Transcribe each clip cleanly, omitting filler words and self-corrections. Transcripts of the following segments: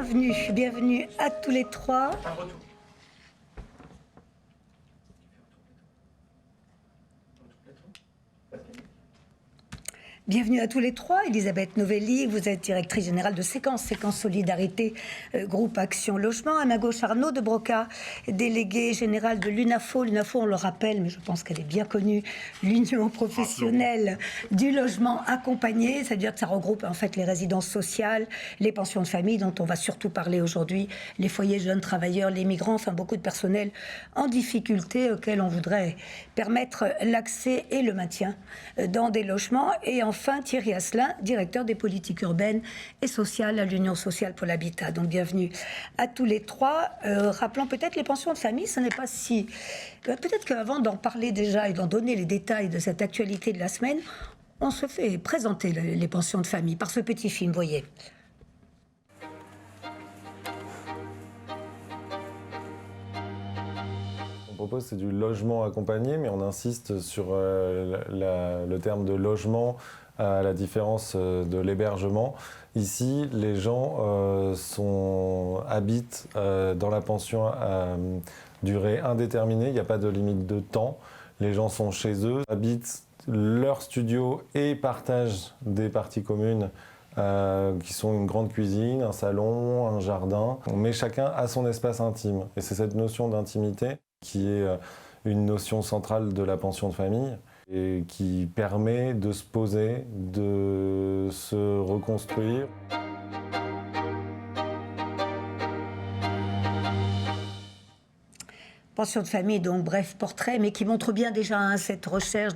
Bienvenue à tous les trois. Bienvenue à tous les trois. Elisabeth Novelli, vous êtes directrice générale de Séquence Solidarité, groupe Action Logement. À ma gauche, Arnaud de Broca, délégué général de l'UNAFO. L'UNAFO, on le rappelle, mais je pense qu'elle est bien connue, l'Union professionnelle du logement accompagné, c'est-à-dire que ça regroupe en fait les résidences sociales, les pensions de famille, dont on va surtout parler aujourd'hui, les foyers jeunes travailleurs, les migrants, enfin beaucoup de personnel en difficulté auxquels on voudrait permettre l'accès et le maintien dans des logements. Et enfin, Thierry Asselin, directeur des politiques urbaines et sociales à l'Union sociale pour l'habitat. Donc bienvenue à tous les trois. Rappelons peut-être les pensions de famille, ce n'est pas si... Peut-être qu'avant d'en parler déjà et d'en donner les détails de cette actualité de la semaine, on se fait présenter les pensions de famille par ce petit film, voyez. Propose, c'est du logement accompagné, mais on insiste sur le terme de logement à la différence de l'hébergement. Ici, les gens habitent dans la pension à durée indéterminée, il n'y a pas de limite de temps. Les gens sont chez eux, habitent leur studio et partagent des parties communes qui sont une grande cuisine, un salon, un jardin. Mais chacun a son espace intime. Et c'est cette notion d'intimité qui est une notion centrale de la pension de famille et qui permet de se poser, de se reconstruire. Pension de famille, donc bref portrait, mais qui montre bien déjà cette recherche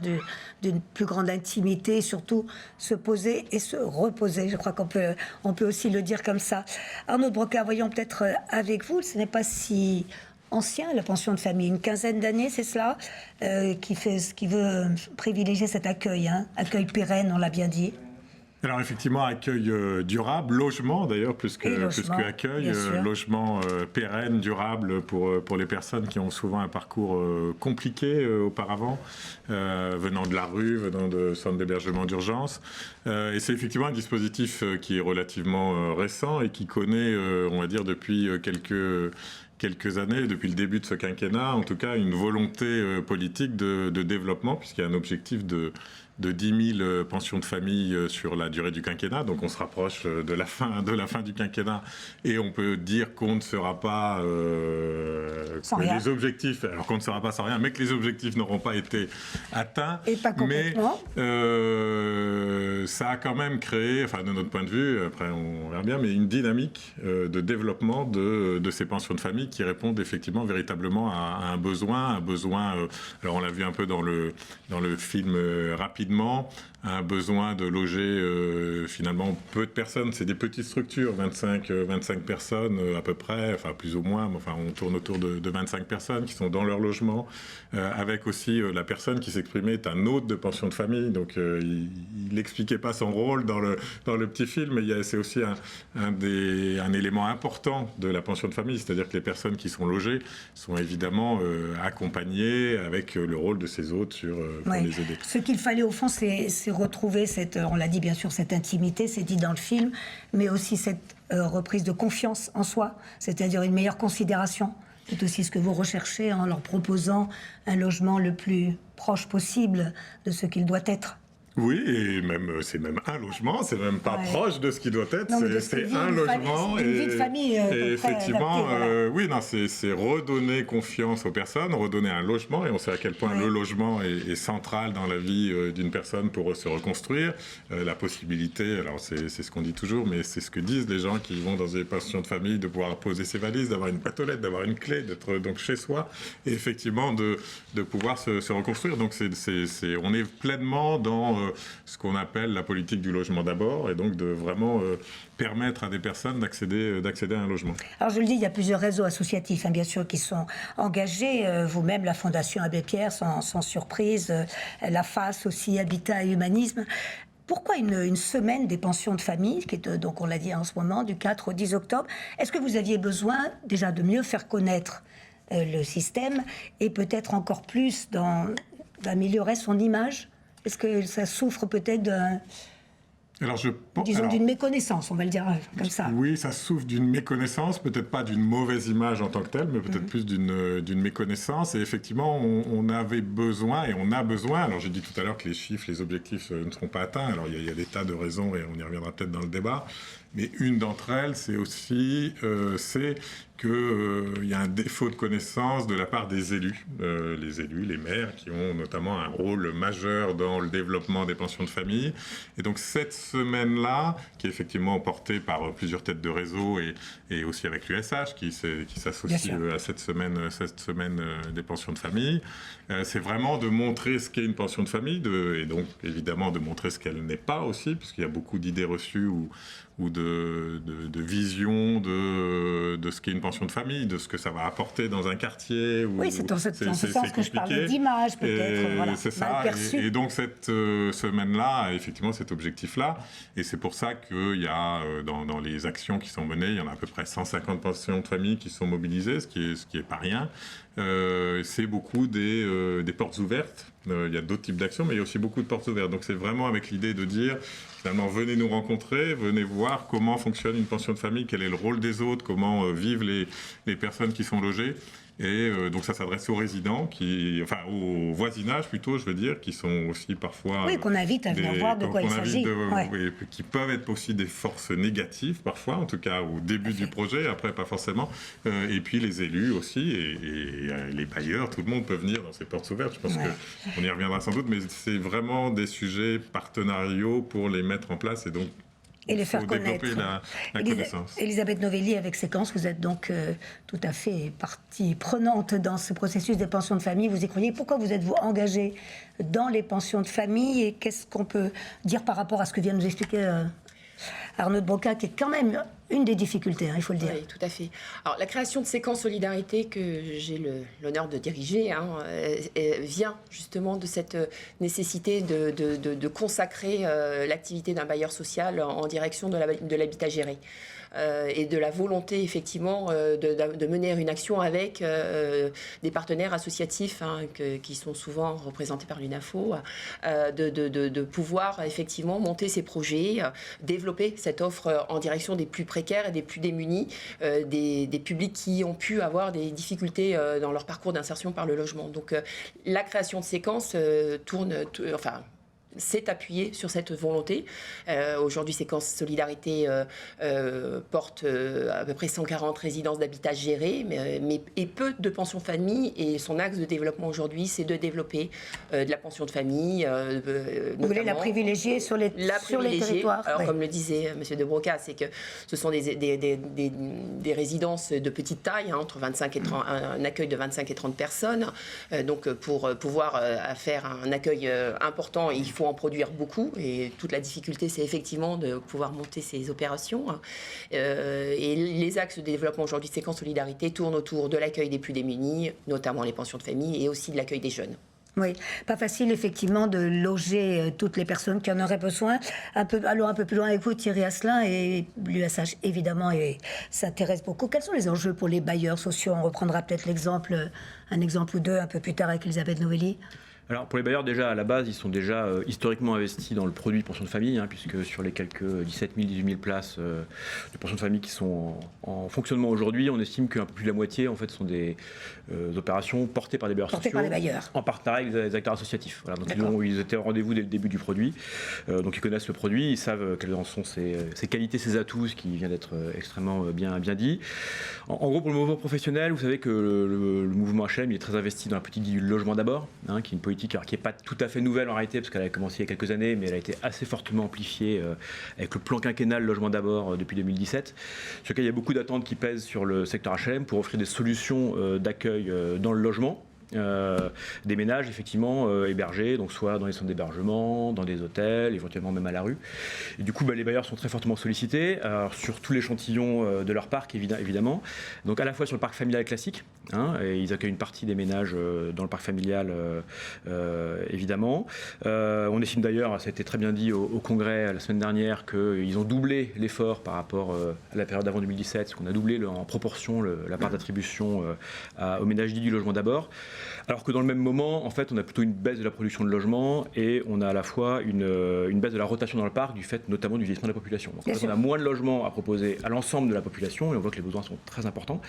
d'une plus grande intimité, surtout se poser et se reposer. Je crois qu'on peut aussi le dire comme ça. Arnaud de Broca, voyons peut-être avec vous, ce n'est pas si ancien, la pension de famille, une quinzaine d'années, c'est cela, qui veut privilégier cet accueil, accueil pérenne, on l'a bien dit. Alors effectivement, accueil durable, logement d'ailleurs, plus que accueil, logement pérenne, durable pour les personnes qui ont souvent un parcours compliqué auparavant, venant de la rue, venant de centres d'hébergement d'urgence. Et c'est effectivement un dispositif qui est relativement récent et qui connaît, on va dire, depuis quelques années, depuis le début de ce quinquennat, en tout cas une volonté politique de développement, puisqu'il y a un objectif de 10 000 pensions de famille sur la durée du quinquennat. Donc on se rapproche de la fin du quinquennat et on peut dire qu'on ne sera pas les objectifs, alors qu'on ne sera pas sans rien, mais que les objectifs n'auront pas été atteints. Et pas complètement. Mais ça a quand même créé, enfin de notre point de vue, après on verra bien, mais une dynamique de développement de ces pensions de famille qui répondent effectivement véritablement à un besoin, alors on l'a vu un peu dans le film rapide, un besoin de loger finalement peu de personnes. C'est des petites structures, 25 personnes à peu près, enfin plus ou moins, mais enfin on tourne autour de 25 personnes qui sont dans leur logement, avec aussi la personne qui s'exprimait est un hôte de pension de famille, donc il n'expliquait pas son rôle dans le petit film, mais c'est aussi un élément important de la pension de famille, c'est-à-dire que les personnes qui sont logées sont évidemment accompagnées avec le rôle de ces hôtes pour les aider. Ce qu'il fallait au fond, c'est retrouver on l'a dit bien sûr, cette intimité, c'est dit dans le film, mais aussi cette reprise de confiance en soi, c'est-à-dire une meilleure considération. C'est aussi ce que vous recherchez en leur proposant un logement le plus proche possible de ce qu'il doit être. Oui, et c'est même un logement, c'est même pas proche de ce qui doit être, c'est un logement. C'est une vie de famille. Et effectivement, adaptée, voilà. c'est redonner confiance aux personnes, redonner un logement, et on sait à quel point le logement est central dans la vie d'une personne pour se reconstruire. La possibilité, alors c'est ce qu'on dit toujours, mais c'est ce que disent les gens qui vont dans des pensions de famille, de pouvoir poser ses valises, d'avoir une boîte aux lettres, d'avoir une clé, d'être donc chez soi, et effectivement de pouvoir se reconstruire. Donc on est pleinement dans ce qu'on appelle la politique du logement d'abord, et donc de vraiment permettre à des personnes d'accéder à un logement. Alors je le dis, il y a plusieurs réseaux associatifs, bien sûr, qui sont engagés. Vous-même, la Fondation Abbé Pierre, sans surprise, la FAS aussi, Habitat et Humanisme. Pourquoi une semaine des pensions de famille, qui est donc, on l'a dit en ce moment, du 4 au 10 octobre? Est-ce que vous aviez besoin déjà de mieux faire connaître le système et peut-être encore plus d'améliorer son image? Est-ce que ça souffre peut-être Alors disons d'une méconnaissance, on va le dire comme ça. Oui, ça souffre d'une méconnaissance, peut-être pas d'une mauvaise image en tant que telle, mais peut-être plus d'une méconnaissance. Et effectivement, on avait besoin, et on a besoin, alors j'ai dit tout à l'heure que les chiffres, les objectifs ne seront pas atteints, alors il y a des tas de raisons, et on y reviendra peut-être dans le débat, mais une d'entre elles, c'est aussi qu'il y a un défaut de connaissance de la part des élus, les maires, qui ont notamment un rôle majeur dans le développement des pensions de famille. Et donc cette semaine-là, qui est effectivement portée par plusieurs têtes de réseau et aussi avec l'USH, qui s'associe à cette semaine des pensions de famille, c'est vraiment de montrer ce qu'est une pension de famille, et donc évidemment de montrer ce qu'elle n'est pas aussi, puisqu'il y a beaucoup d'idées reçues ou de vision de ce qu'est une pension de famille, de ce que ça va apporter dans un quartier. Oui, c'est dans ce sens que je parlais d'image, peut-être. Voilà, c'est ça. Et donc, cette semaine-là a effectivement cet objectif-là. Et c'est pour ça qu'il y a, dans les actions qui sont menées, il y en a à peu près 150 pensions de famille qui sont mobilisées, ce qui est pas rien. C'est beaucoup des portes ouvertes. Il y a d'autres types d'actions, mais il y a aussi beaucoup de portes ouvertes. Donc, c'est vraiment avec l'idée de dire... Finalement, venez nous rencontrer, venez voir comment fonctionne une pension de famille, quel est le rôle des autres, comment vivent les personnes qui sont logées. Et donc ça s'adresse aux résidents, au voisinage plutôt, je veux dire, qui sont aussi parfois... Oui, qu'on invite à venir voir de quoi il s'agit. Qui peuvent être aussi des forces négatives parfois, en tout cas au début du projet, après pas forcément. Et puis les élus aussi, et les bailleurs, tout le monde peut venir dans ces portes ouvertes. Je pense qu'on y reviendra sans doute, mais c'est vraiment des sujets partenariaux pour les mettre en place et donc... Et les faire connaître. La connaissance. Elisabeth Novelli, avec Séquence, vous êtes donc tout à fait partie prenante dans ce processus des pensions de famille. Vous y croyez. Pourquoi vous êtes-vous engagée dans les pensions de famille et qu'est-ce qu'on peut dire par rapport à ce que vient de nous expliquer Arnaud de Broca, qui est quand même une des difficultés, il faut le dire. Oui, tout à fait. Alors, la création de Séquence Solidarité, que j'ai l'honneur de diriger, vient justement de cette nécessité de consacrer l'activité d'un bailleur social en direction de l'habitat géré. Et de la volonté, effectivement, de mener une action avec des partenaires associatifs qui sont souvent représentés par l'UNAFO, de pouvoir, effectivement, monter ces projets, développer cette offre en direction des plus précaires et des plus démunis, des publics qui ont pu avoir des difficultés dans leur parcours d'insertion par le logement. Donc, la création de Séquence s'est appuyé sur cette volonté. Aujourd'hui, Séquence Solidarité porte à peu près 140 résidences d'habitat gérées, et peu de pensions de famille. Et son axe de développement aujourd'hui, c'est de développer de la pension de famille. Vous voulez la privilégier sur les territoires. Alors, comme le disait M. de Broca, c'est que ce sont des résidences de petite taille, entre 25 et 30, un accueil de 25 et 30 personnes. Donc, pour pouvoir faire un accueil important, il faut en produire beaucoup, et toute la difficulté, c'est effectivement de pouvoir monter ces opérations. Et les axes de développement aujourd'hui de Séquence Solidarité tournent autour de l'accueil des plus démunis, notamment les pensions de famille, et aussi de l'accueil des jeunes. Oui, pas facile effectivement de loger toutes les personnes qui en auraient besoin. Allons un peu plus loin avec vous, Thierry Asselin, et l'USH évidemment s'intéresse beaucoup. Quels sont les enjeux pour les bailleurs sociaux? On reprendra peut-être un exemple ou deux un peu plus tard avec Elisabeth Novelli. Alors pour les bailleurs, déjà à la base, ils sont déjà historiquement investis dans le produit pension de famille, puisque sur les quelques 17 000, 18 000 places de pension de famille qui sont en fonctionnement aujourd'hui, on estime qu'un peu plus de la moitié en fait sont des opérations portées par des bailleurs sociaux, en partenariat avec les acteurs associatifs. Voilà, donc ils étaient au rendez-vous dès le début du produit, donc ils connaissent le produit, ils savent quelles en sont ses qualités, ses atouts, ce qui vient d'être extrêmement bien dit. En gros, pour le mouvement professionnel, vous savez que le mouvement HLM il est très investi dans la politique du logement d'abord, qui est une politique qui n'est pas tout à fait nouvelle en réalité, parce qu'elle a commencé il y a quelques années, mais elle a été assez fortement amplifiée avec le plan quinquennal Logement d'abord depuis 2017. Sur lequel il y a beaucoup d'attentes qui pèsent sur le secteur HLM pour offrir des solutions d'accueil dans le logement. Des ménages effectivement hébergés, donc soit dans les centres d'hébergement, dans des hôtels, éventuellement même à la rue. Et du coup, les bailleurs sont très fortement sollicités sur tout l'échantillon de leur parc, évidemment. Donc à la fois sur le parc familial classique, et ils accueillent une partie des ménages dans le parc familial, évidemment. On estime d'ailleurs, ça a été très bien dit au Congrès la semaine dernière, qu'ils ont doublé l'effort par rapport à la période avant 2017, parce qu'on a doublé en proportion la part d'attribution aux ménages dits du logement d'abord. Alors que dans le même moment, en fait, on a plutôt une baisse de la production de logements et on a à la fois une baisse de la rotation dans le parc du fait notamment du vieillissement de la population. Donc en fait, on a moins de logements à proposer à l'ensemble de la population et on voit que les besoins sont très importants.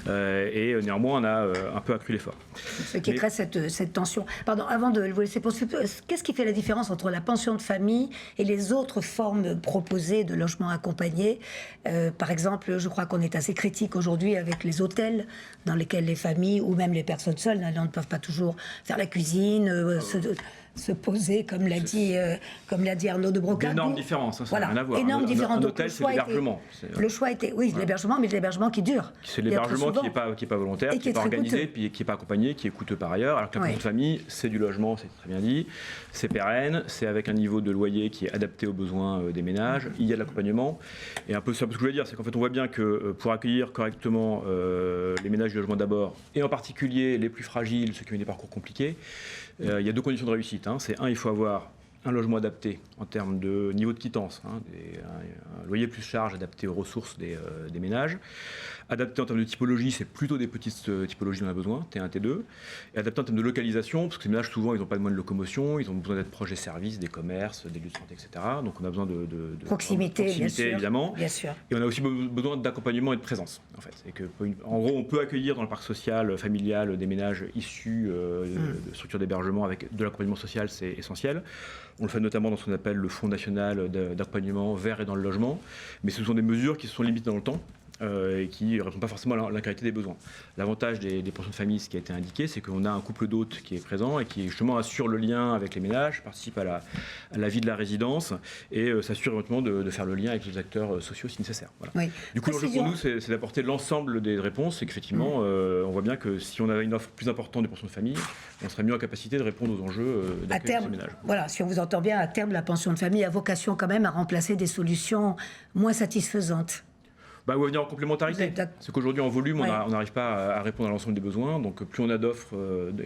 Et néanmoins, on a un peu accru l'effort. Ce qui crée cette tension. Pardon, avant de vous laisser poursuivre, qu'est-ce qui fait la différence entre la pension de famille et les autres formes proposées de logements accompagnés? Par exemple, je crois qu'on est assez critique aujourd'hui avec les hôtels dans lesquels les familles ou même les personnes seules ne peuvent pas toujours faire la cuisine, se poser, comme l'a dit Arnaud de Broca. D'énormes différences, ça voilà, n'a rien à voir. Énorme différence. Un hôtel, c'est l'hébergement. Le choix était, oui, l'hébergement, mais l'hébergement qui dure. C'est l'hébergement qui n'est pas volontaire, qui n'est pas organisé, puis qui n'est pas accompagné, qui est coûteux par ailleurs. Alors que la pension de famille, c'est du logement, c'est très bien dit, c'est pérenne, c'est avec un niveau de loyer qui est adapté aux besoins des ménages, il y a de l'accompagnement. Et un peu ce que je voulais dire, c'est qu'en fait, on voit bien que pour accueillir correctement les ménages du logement d'abord, et en particulier les plus fragiles, ceux qui ont des parcours compliqués, il y a deux conditions de réussite. C'est un, il faut avoir un logement adapté en termes de niveau de quittance, un loyer plus charge adapté aux ressources des ménages. Adapté en termes de typologie, c'est plutôt des petites typologies dont on a besoin, T1, T2. Et adapté en termes de localisation, parce que ces ménages, souvent, ils n'ont pas de moyens de locomotion, ils ont besoin d'être proches des services, des commerces, des lieux de santé, etc. Donc on a besoin de proximité, bien sûr, évidemment. Bien sûr. Et on a aussi besoin d'accompagnement et de présence, en fait. Et que, en gros, on peut accueillir dans le parc social, familial, des ménages issus de structures d'hébergement avec de l'accompagnement social, c'est essentiel. On le fait notamment dans ce qu'on appelle le Fonds national d'accompagnement vers et dans le logement. Mais ce sont des mesures qui sont limitées dans le temps. Et qui ne répondent pas forcément à la qualité des besoins. L'avantage des pensions de famille, ce qui a été indiqué, c'est qu'on a un couple d'hôtes qui est présent et qui justement assure le lien avec les ménages, participe à la vie de la résidence et s'assure éventuellement de faire le lien avec les acteurs sociaux si nécessaire. Voilà. Oui. Du coup, l'enjeu pour nous, c'est d'apporter l'ensemble des réponses et qu'effectivement, on voit bien que si on avait une offre plus importante des pensions de famille, on serait mieux en capacité de répondre aux enjeux d'accueil de ces ménages. Voilà, si on vous entend bien, à terme, la pension de famille a vocation quand même à remplacer des solutions moins satisfaisantes. Ou à venir en complémentarité. C'est qu'aujourd'hui, en volume, on n'arrive pas à répondre à l'ensemble des besoins. Donc, plus on a d'offres,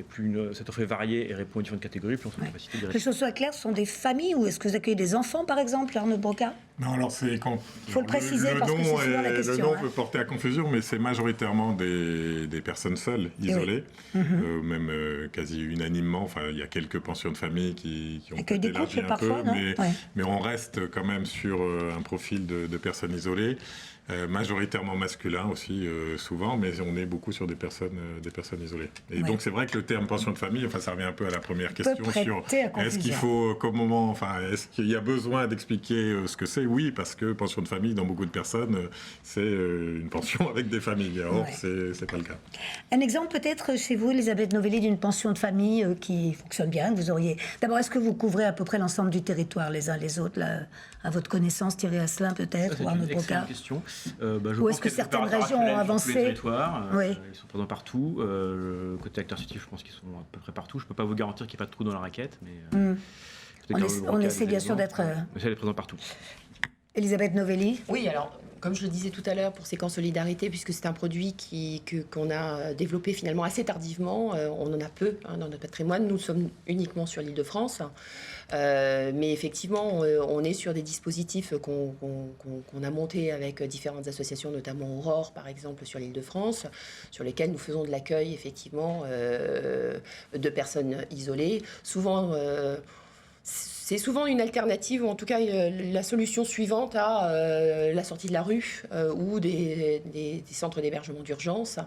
plus cette offre est variée et répond à différentes catégories, plus on sera en capacité de les choses soient claires, ce sont des familles ou est-ce que vous accueillez des enfants, par exemple, Arnaud de Broca? Non, alors c'est quand. Il faut le préciser parce que c'est souvent la question. Le nom peut porter à confusion, mais c'est majoritairement des personnes seules, isolées, même quasi unanimement. Enfin, il y a quelques pensions de famille qui ont été élargies un peu, mais on reste quand même sur un profil de personnes isolées. Majoritairement masculin aussi, souvent, mais on est beaucoup sur des personnes isolées. Et donc, c'est vrai que le terme pension de famille, ça revient un peu à la première question sur est-ce qu'il faut, est-ce qu'il y a besoin d'expliquer ce que c'est? Oui, parce que pension de famille, dans beaucoup de personnes, c'est une pension avec des familles. Or, c'est pas le cas. Un exemple peut-être chez vous, Elisabeth Novelli, d'une pension de famille qui fonctionne bien, que vous auriez. D'abord, est-ce que vous couvrez à peu près l'ensemble du territoire, les uns les autres, là, à votre connaissance, Thierry Asselin peut-être, ou Arnaud de Broca? C'est une question. Ou est-ce que certaines régions ont avancé? Ils sont présents partout. Côté acteurs sensitifs, je pense qu'ils sont à peu près partout. Je ne peux pas vous garantir qu'il n'y a pas de trou dans la raquette, mais on essaie bien sûr d'être. On essaie d'être présent partout. Elisabeth Novelli. Oui, alors, comme je le disais tout à l'heure, pour Séquence Solidarité, puisque c'est un produit qu'on a développé finalement assez tardivement, on en a peu dans notre patrimoine. Nous sommes uniquement sur l'Île-de-France. Mais effectivement, on est sur des dispositifs qu'on a montés avec différentes associations, notamment Aurore, par exemple, sur l'Île-de-France, sur lesquels nous faisons de l'accueil, effectivement, de personnes isolées. Souvent... c'est souvent une alternative, ou en tout cas la solution suivante à la sortie de la rue ou des centres d'hébergement d'urgence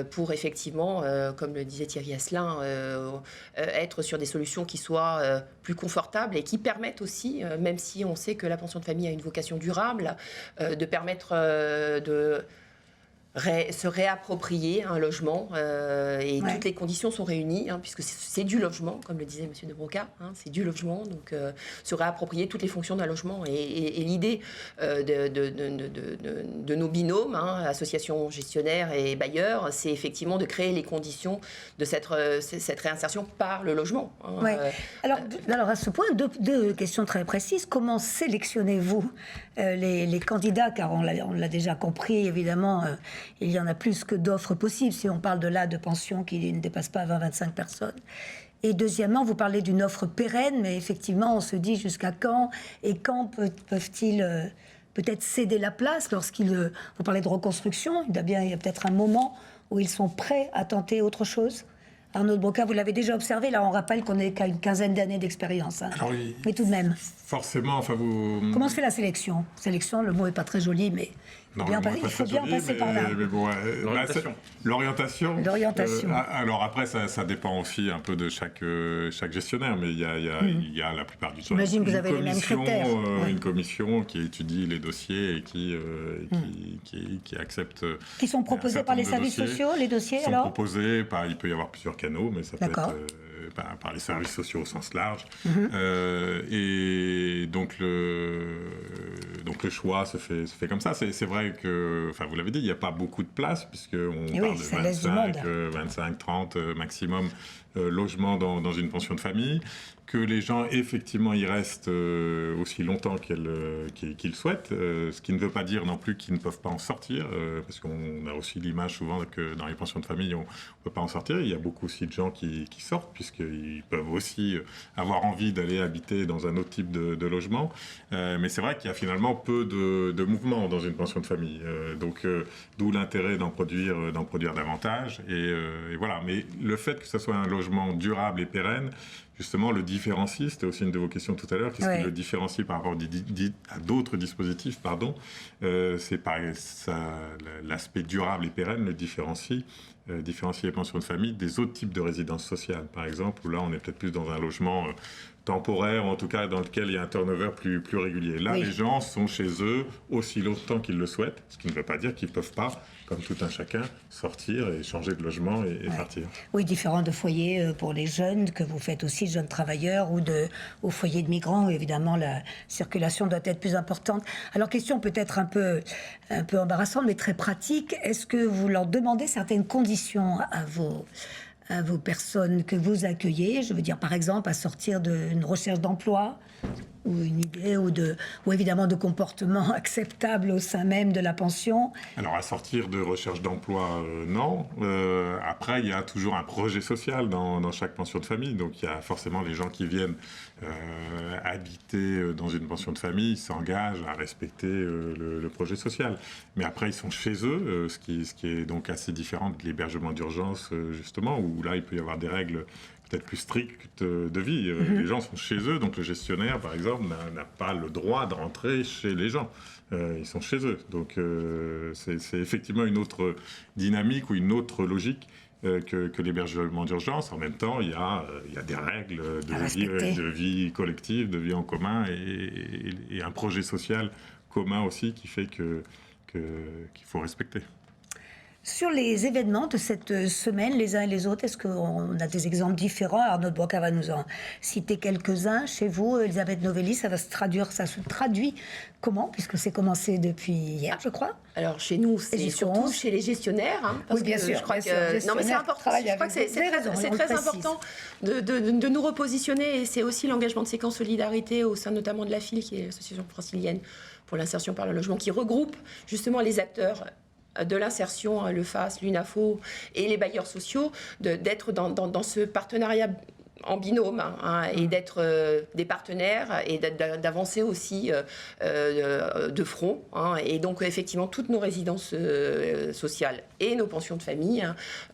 pour effectivement, comme le disait Thierry Asselin, être sur des solutions qui soient plus confortables et qui permettent aussi, même si on sait que la pension de famille a une vocation durable, de permettre de se réapproprier un logement et toutes les conditions sont réunies puisque c'est du logement, comme le disait M. de Broca, c'est du logement, donc se réapproprier toutes les fonctions d'un logement et l'idée de nos binômes, associations gestionnaires et bailleurs, c'est effectivement de créer les conditions de cette réinsertion par le logement. Alors à ce point, deux questions très précises. Comment sélectionnez-vous les candidats, car on l'a déjà compris évidemment, il y en a plus que d'offres possibles si on parle de pension qui ne dépasse pas 20-25 personnes. Et deuxièmement, vous parlez d'une offre pérenne, mais effectivement, on se dit jusqu'à quand et quand peuvent-ils peut-être céder la place vous parlez de reconstruction, il y a peut-être un moment où ils sont prêts à tenter autre chose. Arnaud de Broca, vous l'avez déjà observé, là on rappelle qu'on n'est qu'à une quinzaine d'années d'expérience. Hein. Alors, Mais tout de même. forcément, enfin vous... Comment se fait la sélection? Sélection, le mot n'est pas très joli, mais Non, il faut bien passer par là. Mais bon, l'orientation. L'orientation. Alors après, ça dépend aussi un peu de chaque gestionnaire, mais il y a la plupart du temps J'imagine que vous avez les mêmes critères. une commission qui étudie les dossiers et qui accepte. Qui sont proposés par les services sociaux, les dossiers Qui sont alors proposés par, il peut y avoir plusieurs canaux, mais ça peut être par les services sociaux au sens large. Et donc le choix se fait comme ça. C'est vrai que, enfin vous l'avez dit, il n'y a pas beaucoup de place puisqu'on parle de 25, 30 maximum logements dans une pension de famille. Que les gens effectivement y restent aussi longtemps qu'ils souhaitent, ce qui ne veut pas dire non plus qu'ils ne peuvent pas en sortir, parce qu'on a aussi l'image souvent que dans les pensions de famille on ne peut pas en sortir. Il y a beaucoup aussi de gens qui sortent puisqu'ils peuvent aussi avoir envie d'aller habiter dans un autre type de logement, mais c'est vrai qu'il y a finalement peu de mouvement dans une pension de famille, donc d'où l'intérêt d'en produire davantage, et voilà. Mais le fait que ce soit un logement durable et pérenne, justement, le différencie, c'était aussi une de vos questions tout à l'heure, qu'est-ce qui le différencie par rapport à d'autres dispositifs, c'est l'aspect durable et pérenne le différencie les pensions de famille des autres types de résidences sociales, par exemple, où là on est peut-être plus dans un logement temporaire, ou en tout cas dans lequel il y a un turnover plus régulier. Là, les gens sont chez eux aussi longtemps qu'ils le souhaitent, ce qui ne veut pas dire qu'ils ne peuvent pas, comme tout un chacun, sortir et changer de logement et partir. Oui, différent de foyers pour les jeunes, que vous faites aussi, jeunes travailleurs, ou aux foyers de migrants, où évidemment la circulation doit être plus importante. Alors, question peut-être un peu embarrassante, mais très pratique, est-ce que vous leur demandez certaines conditions à vos personnes que vous accueillez, je veux dire par exemple à sortir d'une recherche d'emploi ou une idée ou évidemment de comportement acceptable au sein même de la pension? Alors à sortir de recherche d'emploi, non. Après, il y a toujours un projet social dans chaque pension de famille, donc il y a forcément les gens qui viennent habiter dans une pension de famille s'engagent à respecter le projet social. Mais après, ils sont chez eux, ce qui est donc assez différent de l'hébergement d'urgence, justement, où là, il peut y avoir des règles peut-être plus strictes de vie. Les gens sont chez eux, donc le gestionnaire, par exemple, n'a pas le droit de rentrer chez les gens. Ils sont chez eux. Donc c'est effectivement une autre dynamique ou une autre logique que l'hébergement d'urgence. En même temps, il y a des règles de vie collective, de vie en commun, et un projet social commun aussi qui fait qu'il faut respecter. Sur les événements de cette semaine, les uns et les autres, est-ce qu'on a des exemples différents? Arnaud de Broca va nous en citer quelques-uns. Chez vous, Elisabeth Novelli, ça se traduit comment? Puisque c'est commencé depuis hier, je crois. Alors chez nous, c'est surtout chez les gestionnaires. Parce oui, bien que sûr. Je crois que non, mais c'est important. Je crois que c'est très important de nous repositionner. Et c'est aussi l'engagement de Séquence Solidarité au sein notamment de la FIL, qui est l'association francilienne pour l'insertion par le logement, qui regroupe justement les acteurs de l'insertion, le FAS, l'UNAFO et les bailleurs sociaux, d'être dans ce partenariat en binôme et d'être des partenaires et d'avancer aussi de front. Et donc effectivement, toutes nos résidences sociales et nos pensions de famille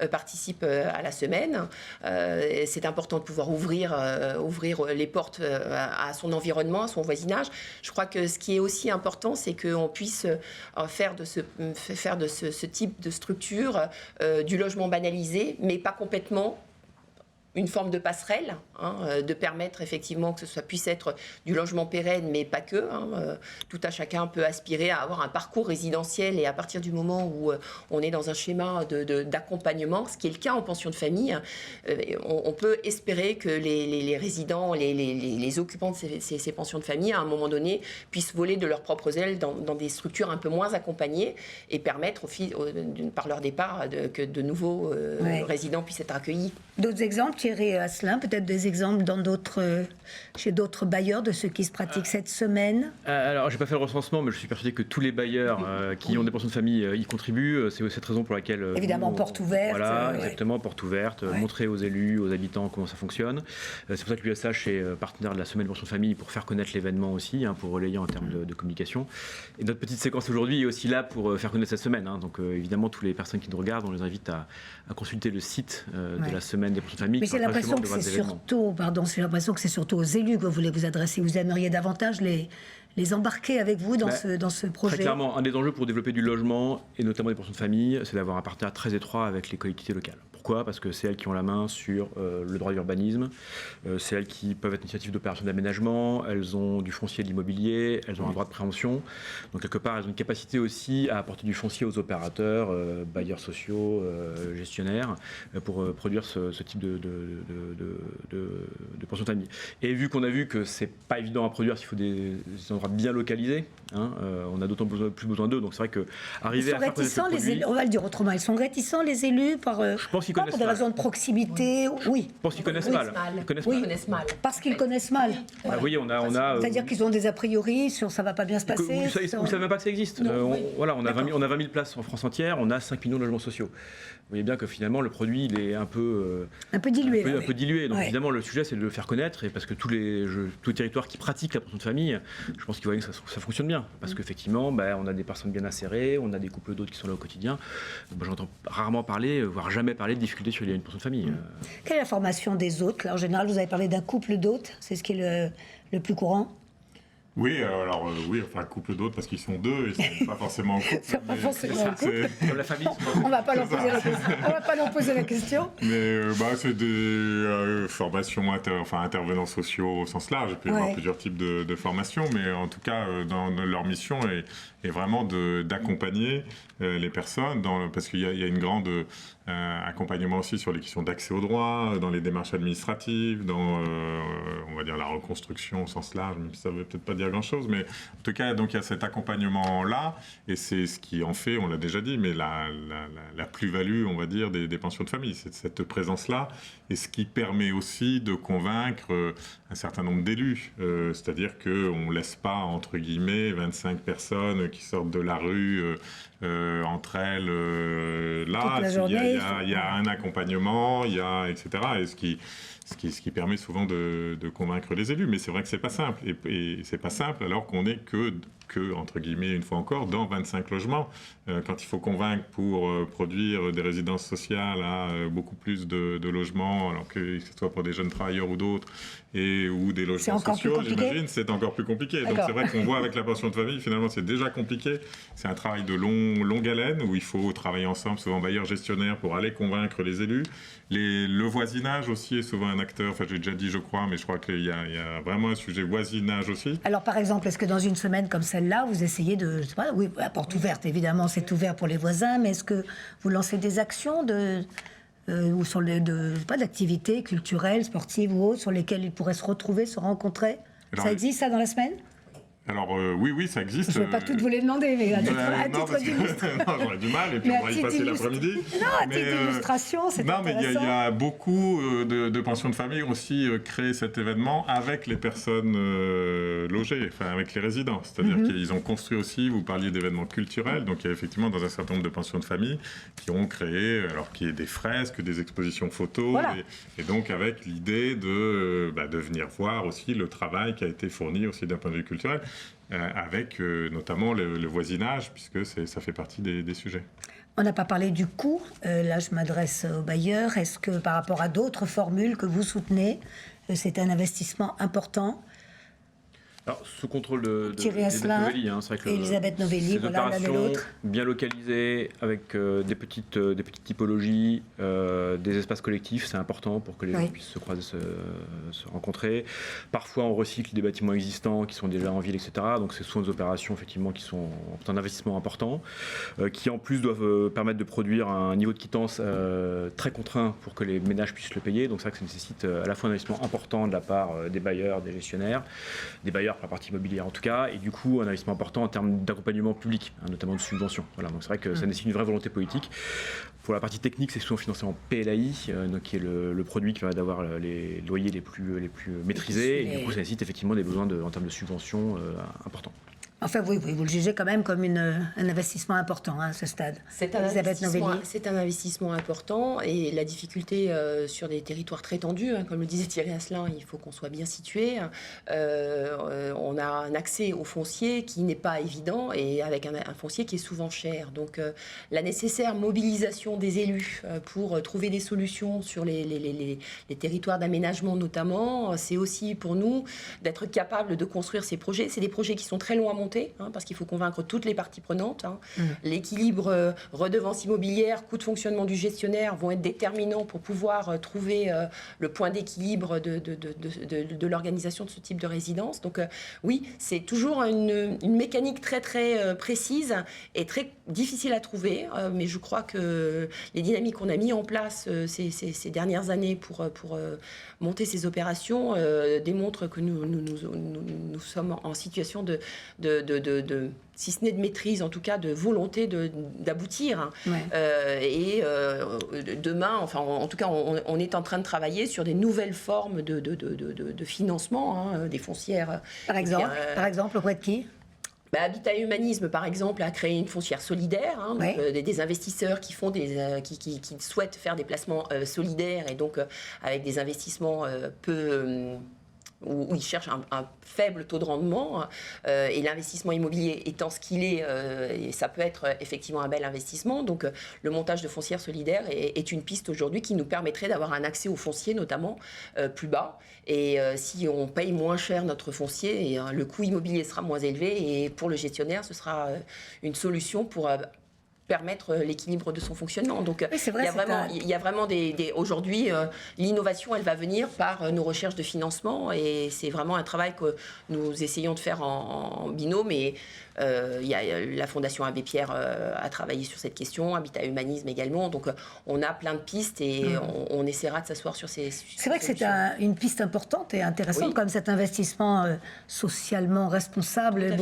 participent à la semaine. C'est important de pouvoir ouvrir les portes à son environnement, à son voisinage. Je crois que ce qui est aussi important, c'est qu'on puisse faire de ce type de structure du logement banalisé, mais pas complètement une forme de passerelle, de permettre effectivement que puisse être du logement pérenne, mais pas que. Tout à chacun peut aspirer à avoir un parcours résidentiel, et à partir du moment où on est dans un schéma d'accompagnement, ce qui est le cas en pension de famille, on peut espérer que les résidents, les occupants de ces pensions de famille, à un moment donné, puissent voler de leurs propres ailes dans des structures un peu moins accompagnées, et permettre, par leur départ, que de nouveaux résidents puissent être accueillis. D'autres exemples Thierry Asselin, peut-être des exemples chez d'autres bailleurs de ce qui se pratique cette semaine? Alors, je n'ai pas fait le recensement, mais je suis persuadé que tous les bailleurs qui ont des pensions de famille y contribuent. C'est cette raison pour laquelle... Évidemment, porte ouverte. Voilà, exactement, porte ouverte. Montrer aux élus, aux habitants comment ça fonctionne. C'est pour ça que l'USH est partenaire de la semaine pension de famille pour faire connaître l'événement aussi, pour relayer en termes de communication. Et notre petite séquence aujourd'hui est aussi là pour faire connaître cette semaine. Donc évidemment, toutes les personnes qui nous regardent, on les invite à consulter le site de la semaine des pensions de famille. Mais j'ai l'impression que c'est surtout aux élus que vous voulez vous adresser. Vous aimeriez davantage les embarquer avec vous dans ce projet? Très clairement, un des enjeux pour développer du logement, et notamment des pensions de famille, c'est d'avoir un partenariat très étroit avec les collectivités locales. Pourquoi ? Parce que c'est elles qui ont la main sur le droit d'urbanisme, c'est elles qui peuvent être initiatives d'opérations d'aménagement, elles ont du foncier et de l'immobilier, elles ont un droit de préemption. Donc quelque part, elles ont une capacité aussi à apporter du foncier aux opérateurs, bailleurs sociaux, gestionnaires, pour produire ce type de pensions de famille. Et vu qu'on a vu que c'est pas évident à produire s'il faut des endroits bien localisés, on a d'autant plus besoin d'eux. Donc c'est vrai que arriver à faire connaître ce produit... On va le dire autrement, ils sont réticents les élus Je pense qu'ils connaissent pour des mal. raisons de proximité. Oui. Je pense qu'ils connaissent mal. Ils connaissent mal. Parce qu'ils connaissent mal. Oui, on a C'est-à-dire qu'ils ont des a priori sur ça va pas bien se passer. Vous ne savez même pas que ça existe. On a 20 000 places en France entière, on a 5 millions de logements sociaux. Vous voyez bien que finalement le produit il est un peu dilué. Un peu dilué. Donc évidemment le sujet c'est de le faire connaître, et parce que tous les territoires qui pratiquent la pension de famille, je pense qu'ils voient que ça fonctionne bien. Parce qu'effectivement on a des personnes bien insérées, on a des couples d'autres qui sont là au quotidien. J'entends rarement parler, voire jamais parler de difficultés sur une pension de famille. Quelle est la formation des hôtes? Là, en général, vous avez parlé d'un couple d'hôtes, c'est ce qui est le plus courant. Oui, couple d'autres parce qu'ils sont deux, ils sont pas forcément en couple. Pas forcément en couple. Comme la famille. On va pas leur poser la question. Mais c'est des formations, intervenants sociaux au sens large. Il peut y avoir plusieurs types de formations, mais en tout cas, dans leur mission est vraiment d'accompagner les personnes, parce qu'il y a une grande accompagnement aussi sur les questions d'accès au droit, dans les démarches administratives, dans on va dire la reconstruction au sens large, même si ça ne veut peut-être pas dire grand-chose, mais en tout cas, donc il y a cet accompagnement-là, et c'est ce qui en fait, on l'a déjà dit, mais la plus-value, on va dire, des pensions de famille, c'est cette présence-là, et ce qui permet aussi de convaincre un certain nombre d'élus, c'est-à-dire qu'on ne laisse pas, entre guillemets, 25 personnes qui sortent de la rue entre elles là, il y a un accompagnement, etc. Et ce qui permet souvent de convaincre les élus. Mais c'est vrai que c'est pas simple. Et c'est pas simple alors qu'on n'est que, entre guillemets, une fois encore, dans 25 logements. Quand il faut convaincre pour produire des résidences sociales à beaucoup plus de logements, alors que ce soit pour des jeunes travailleurs ou d'autres, ou des logements sociaux, j'imagine, c'est encore plus compliqué. Donc c'est vrai qu'on voit avec la pension de famille, finalement, c'est déjà compliqué. C'est un travail de longue haleine où il faut travailler ensemble, souvent bailleurs gestionnaires, pour aller convaincre les élus. Le voisinage aussi est souvent un acteur, j'ai déjà dit je crois, mais je crois qu'il y a vraiment un sujet voisinage aussi. Alors par exemple, est-ce que dans une semaine comme celle-là, vous essayez de... Oui, la porte ouverte, évidemment, c'est ouvert pour les voisins, mais est-ce que vous lancez des actions ou sur d'activités culturelles, sportives ou autres, sur lesquelles ils pourraient se retrouver, se rencontrer? Ça existe, ça, dans la semaine? Alors oui, ça existe. Je ne vais pas toutes vous les demander, mais à titre d'illustration. Non, j'aurais du mal, et puis on va y passer l'après-midi. Non, à titre d'illustration, c'est intéressant. Non, mais il y a beaucoup de pensions de famille ont aussi créé cet événement avec les personnes logées, avec les résidents. C'est-à-dire qu'ils ont construit aussi, vous parliez d'événements culturels, donc il y a effectivement dans un certain nombre de pensions de famille qui ont créé, alors qu'il y ait des fresques, des expositions photos, voilà. et donc avec l'idée de venir voir aussi le travail qui a été fourni aussi d'un point de vue culturel. Avec notamment le voisinage, puisque ça fait partie des sujets. On n'a pas parlé du coût. Là, je m'adresse aux bailleurs. Est-ce que par rapport à d'autres formules que vous soutenez, c'est un investissement important? Alors, sous contrôle de Thierry Asselin, Novelli, c'est vrai que Elisabeth Novelli, voilà l'un et l'autre. Bien localisées, avec des petites typologies, des espaces collectifs, c'est important pour que les gens puissent se croiser, se rencontrer. Parfois, on recycle des bâtiments existants qui sont déjà en ville, etc. Donc, c'est souvent des opérations effectivement qui sont un investissement important, qui en plus doivent permettre de produire un niveau de quittance très contraint pour que les ménages puissent le payer. Donc, c'est vrai que ça nécessite à la fois un investissement important de la part des bailleurs, des gestionnaires, des bailleurs pour la partie immobilière en tout cas, et du coup un investissement important en termes d'accompagnement public, notamment de subventions. Voilà, donc c'est vrai que ça nécessite une vraie volonté politique. Pour la partie technique, c'est souvent financé en PLAI, donc qui est le produit qui permet d'avoir les loyers les plus maîtrisés, et du coup ça nécessite effectivement des besoins en termes de subventions importants. Enfin, oui, vous le jugez quand même comme un investissement important à ce stade. C'est un investissement important, et la difficulté sur des territoires très tendus, comme le disait Thierry Asselin, il faut qu'on soit bien situé. On a un accès au foncier qui n'est pas évident, et avec un foncier qui est souvent cher. Donc la nécessaire mobilisation des élus pour trouver des solutions sur les territoires d'aménagement notamment, c'est aussi pour nous d'être capable de construire ces projets. C'est des projets qui sont très longs à monter, parce qu'il faut convaincre toutes les parties prenantes. L'équilibre redevance immobilière, coût de fonctionnement du gestionnaire vont être déterminants pour pouvoir trouver le point d'équilibre de l'organisation de ce type de résidence. Donc oui, c'est toujours une mécanique très très précise et très difficile à trouver, mais je crois que les dynamiques qu'on a mis en place ces dernières années pour monter ces opérations démontrent que nous sommes en situation de si ce n'est de maîtrise, en tout cas de volonté d'aboutir. Demain, enfin, en tout cas, on est en train de travailler sur des nouvelles formes de financement des foncières. Par exemple, auprès de qui ? Habitat et Humanisme, par exemple, a créé une foncière solidaire, des investisseurs qui souhaitent faire des placements solidaires, et donc avec des investissements où ils cherchent un faible taux de rendement, et l'investissement immobilier étant ce qu'il est, et ça peut être effectivement un bel investissement. Donc le montage de foncières solidaires est une piste aujourd'hui qui nous permettrait d'avoir un accès au foncier notamment plus bas. Et si on paye moins cher notre foncier, le coût immobilier sera moins élevé, et pour le gestionnaire, ce sera une solution pour permettre l'équilibre de son fonctionnement. Donc oui, c'est vrai, il y a vraiment aujourd'hui, l'innovation, elle va venir par nos recherches de financement, et c'est vraiment un travail que nous essayons de faire en binôme. Et il y a la Fondation Abbé Pierre a travaillé sur cette question, Habitat et Humanisme également. Donc on a plein de pistes, et on essaiera de s'asseoir sur ces C'est vrai que c'est une piste importante et intéressante, comme cet investissement socialement responsable.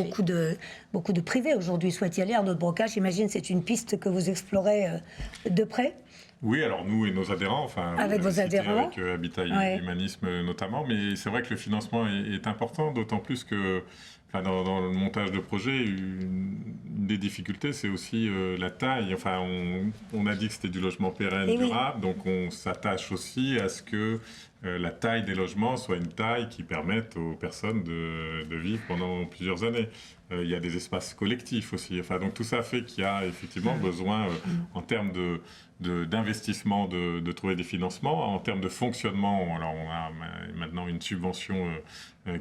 Beaucoup de privés aujourd'hui souhaitent y aller. Arnaud de Broca, j'imagine, c'est une piste que vous explorez de près. Oui, alors nous et nos adhérents, enfin avec vos adhérents, avec Habitat et Humanisme notamment, mais c'est vrai que le financement est important, d'autant plus que dans le montage de projet, une des difficultés, c'est aussi la taille. Enfin, on a dit que c'était du logement pérenne, durable, donc on s'attache aussi à ce que la taille des logements soit une taille qui permette aux personnes de vivre pendant plusieurs années. Il y a des espaces collectifs aussi. Enfin, donc tout ça fait qu'il y a effectivement besoin, en termes d'investissement, de trouver des financements. En termes de fonctionnement, alors on a maintenant une subvention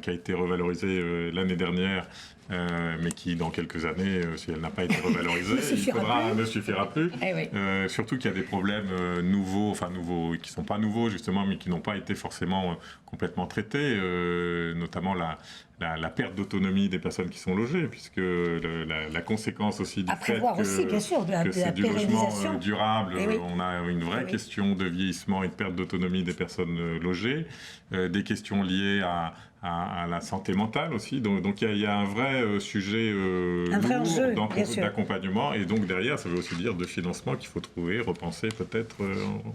qui a été revalorisée l'année dernière, mais qui, dans quelques années, si elle n'a pas été revalorisée, ne suffira plus. Surtout qu'il y a des problèmes nouveaux, qui ne sont pas nouveaux justement, mais qui n'ont pas été forcément complètement traités, notamment la perte d'autonomie des personnes qui sont logées, puisque la conséquence aussi du fait que c'est du logement durable, on a une vraie question de vieillissement et de perte d'autonomie des personnes logées, des questions liées à la santé mentale aussi. Donc il y a un vrai sujet d'accompagnement, et donc derrière, ça veut aussi dire de financement qu'il faut trouver, repenser peut-être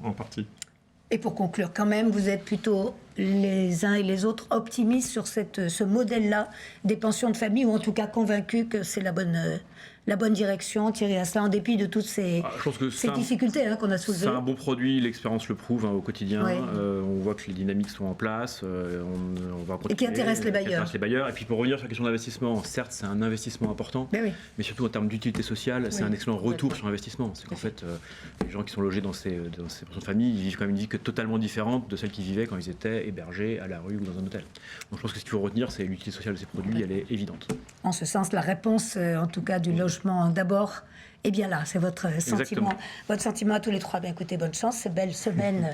en partie. Et pour conclure, quand même, vous êtes plutôt les uns et les autres optimistes sur ce modèle-là des pensions de famille, ou en tout cas convaincus que c'est la bonne direction, Thierry Asselin, en dépit de toutes ces difficultés qu'on a soulevées. C'est un bon produit, l'expérience le prouve au quotidien. On voit que les dynamiques sont en place. On va continuer, et qui intéresse les bailleurs. Et puis pour revenir sur la question d'investissement, certes c'est un investissement important, mais surtout en termes d'utilité sociale, c'est un excellent retour sur investissement. C'est qu'en fait, les gens qui sont logés dans ces pensions de famille, ils vivent quand même une vie totalement différente de celle qu'ils vivaient quand ils étaient hébergés à la rue ou dans un hôtel. Donc je pense que ce qu'il faut retenir, c'est l'utilité sociale de ces produits, elle est évidente. En ce sens, la réponse, en tout cas du logement d'abord, et bien là, c'est votre sentiment à tous les trois. Bien, écoutez, bonne chance, belle semaine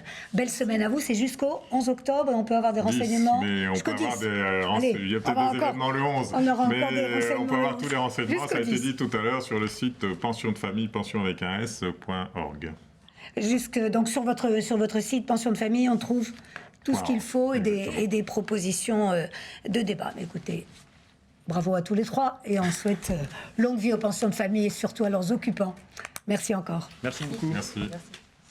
à vous. C'est jusqu'au 11 octobre, on peut avoir des renseignements. Mais on peut avoir il y a peut-être des événements le 11, mais on peut avoir tous les renseignements. Ça a été dit tout à l'heure sur le site pensiondefamille, pension avec un s.org. Donc sur votre site Pension de famille, on trouve tout ce qu'il faut et des propositions de débat. Mais écoutez, Bravo à tous les trois et on souhaite longue vie aux pensions de famille et surtout à leurs occupants. Merci encore. Merci beaucoup. Merci. Merci.